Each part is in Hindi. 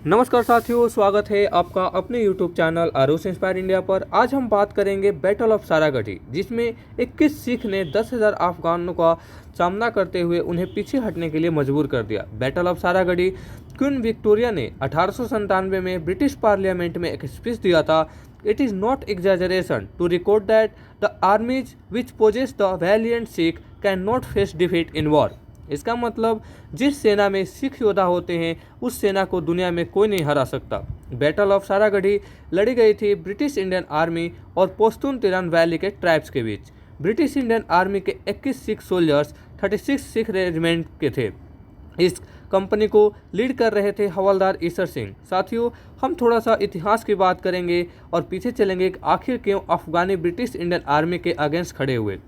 नमस्कार साथियों, स्वागत है आपका अपने YouTube channel Aarush inspire India पर। आज हम बात करेंगे बैटल ऑफ सारागढ़ी, जिसमें 21 सिख ने 10,000 अफगानों का सामना करते हुए उन्हें पीछे हटने के लिए मजबूर कर दिया। Battle of Saragarhi queen Victoria ने 1897 में ब्रिटिश पार्लियामेंट में एक स्पीच दिया था। It is not exaggeration to record that the armies which poses the valiant Sikh can not face defeat in war. इसका मतलब जिस सेना में सिख योद्धा होते हैं उस सेना को दुनिया में कोई नहीं हरा सकता। बैटल ऑफ सारागढ़ी लड़ी गई थी ब्रिटिश इंडियन आर्मी और पश्तून तिरान वैली के ट्राइब्स के बीच। ब्रिटिश इंडियन आर्मी के 21 सिख सोल्जर्स 36 सिख रेजिमेंट के थे। इस कंपनी को लीड कर रहे थे हवलदार ईसर सिंह। साथियों, हम थोड़ा सा इतिहास की बात करेंगे और पीछे चलेंगे कि आखिर क्यों अफगानी ब्रिटिश इंडियन आर्मी के अगेंस्ट खड़े हुए।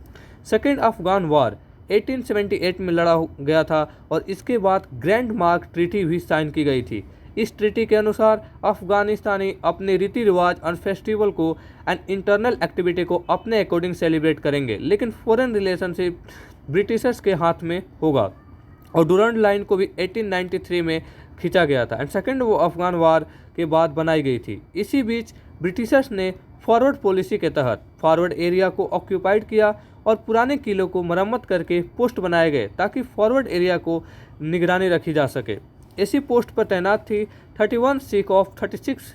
सेकेंड अफगान वॉर 1878 में लड़ा गया था और इसके बाद ग्रैंड मार्क ट्रीटी भी साइन की गई थी। इस ट्रीटी के अनुसार अफगानिस्तानी अपने रीति रिवाज और फेस्टिवल को एंड इंटरनल एक्टिविटी को अपने अकॉर्डिंग सेलिब्रेट करेंगे, लेकिन फॉरेन रिलेशनशिप ब्रिटिशर्स के हाथ में होगा। और डुरंड लाइन को भी 1893 में खींचा गया था एंड सेकेंड वो अफगान वार के बाद बनाई गई थी। इसी बीच ब्रिटिशर्स ने फॉरवर्ड पॉलिसी के तहत फॉरवर्ड एरिया को ऑक्यूपाइड किया और पुराने किलों को मरम्मत करके पोस्ट बनाए गए ताकि फॉरवर्ड एरिया को निगरानी रखी जा सके। इसी पोस्ट पर तैनात थी 31 Sikh of 36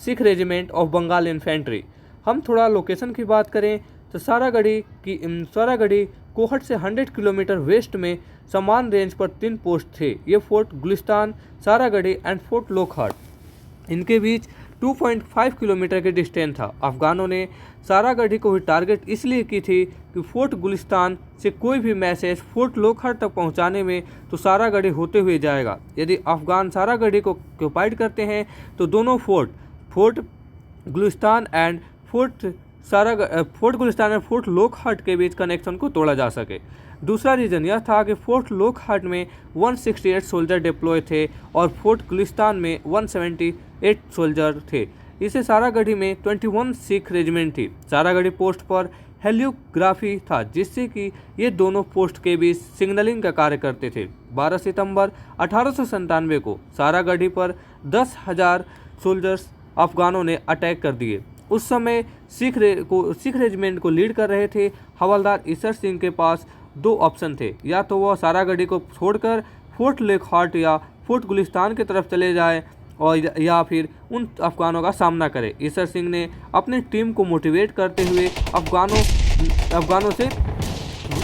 Sikh regiment of Bengal infantry. हम थोड़ा लोकेशन की बात करें तो सारागढ़ी कोहट से 100 किलोमीटर वेस्ट में समान रेंज पर 3 पोस्ट थे। ये fort Gulistan, Saragarhi and fort लोखहाट। इनके बीच 2.5 किलोमीटर के डिस्टेंस था। अफगानों ने सारागढ़ी को भी टारगेट इसलिए की थी कि फोर्ट गुलिस्तान से कोई भी मैसेज फोर्ट लोखहाट तक पहुंचाने में तो सारागढ़ी होते हुए जाएगा। यदि अफगान सारागढ़ी को ऑक्युपाइड करते हैं तो दोनों फोर्ट गुलिस्तान एंड फोर्ट लोखहाट के बीच कनेक्शन को तोड़ा जा सके। दूसरा रीज़न यह था कि फोर्ट लोखहाट में 168 सोल्जर डिप्लॉय थे और फोर्ट गुलिस्तान में 178 सोल्जर थे। इसे सारागढ़ी में 21 सिख रेजिमेंट थी। सारागढ़ी पोस्ट पर हेलियोग्राफी था, जिससे कि ये दोनों पोस्ट के बीच सिग्नलिंग का कार्य करते थे। 12 सितंबर 1897 को सारागढ़ी पर 10,000 सोल्जर्स अफगानों ने अटैक कर दिए। उस समय सिख रेजिमेंट को लीड कर रहे थे हवलदार ईसर सिंह के पास 2 ऑप्शन थे, या तो वह सारागढ़ी को छोड़कर फोर्ट लोखहाट या फोर्ट गुलिस्तान की तरफ चले जाए और या फिर उन अफगानों का सामना करे। ईसर सिंह ने अपनी टीम को मोटिवेट करते हुए अफगानों से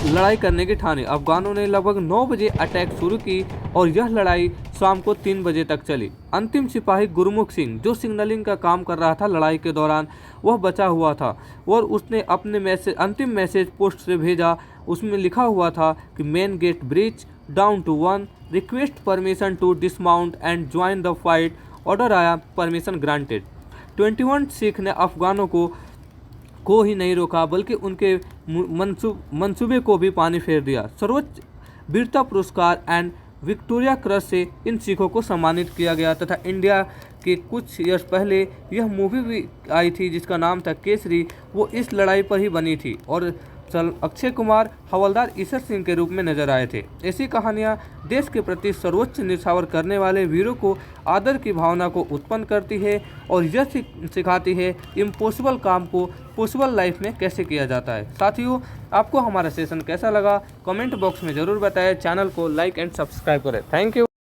लड़ाई करने की ठानी। अफगानों ने लगभग 9 बजे अटैक शुरू की और यह लड़ाई शाम को 3 बजे तक चली। अंतिम सिपाही गुरमुख सिंह, जो सिग्नलिंग का काम कर रहा था लड़ाई के दौरान, वह बचा हुआ था और उसने अपने अंतिम मैसेज पोस्ट से भेजा। उसमें लिखा हुआ था कि main gate bridge down to 1, request permission to dismount and join the fight, order आया, परमिशन ग्रांटेड। 21 सिख ने अफगानों को ही नहीं रोका बल्कि उनके मंसूबे को भी पानी फेर दिया। सर्वोच्च वीरता पुरस्कार एंड विक्टोरिया क्रॉस से इन सिखों को सम्मानित किया गया तथा इंडिया के कुछ ईयर्स पहले यह मूवी भी आई थी जिसका नाम था केसरी। वो इस लड़ाई पर ही बनी थी और अक्षय कुमार हवलदार ईसर सिंह के रूप में नजर आए थे। ऐसी कहानियाँ देश के प्रति सर्वोच्च न्यौछावर करने वाले वीरों को आदर की भावना को उत्पन्न करती है और यह सिखाती है इम्पॉसिबल काम को पॉसिबल लाइफ में कैसे किया जाता है। साथियों, आपको हमारा सेशन कैसा लगा कमेंट बॉक्स में ज़रूर बताएं। चैनल को लाइक एंड सब्सक्राइब करें। Thank you.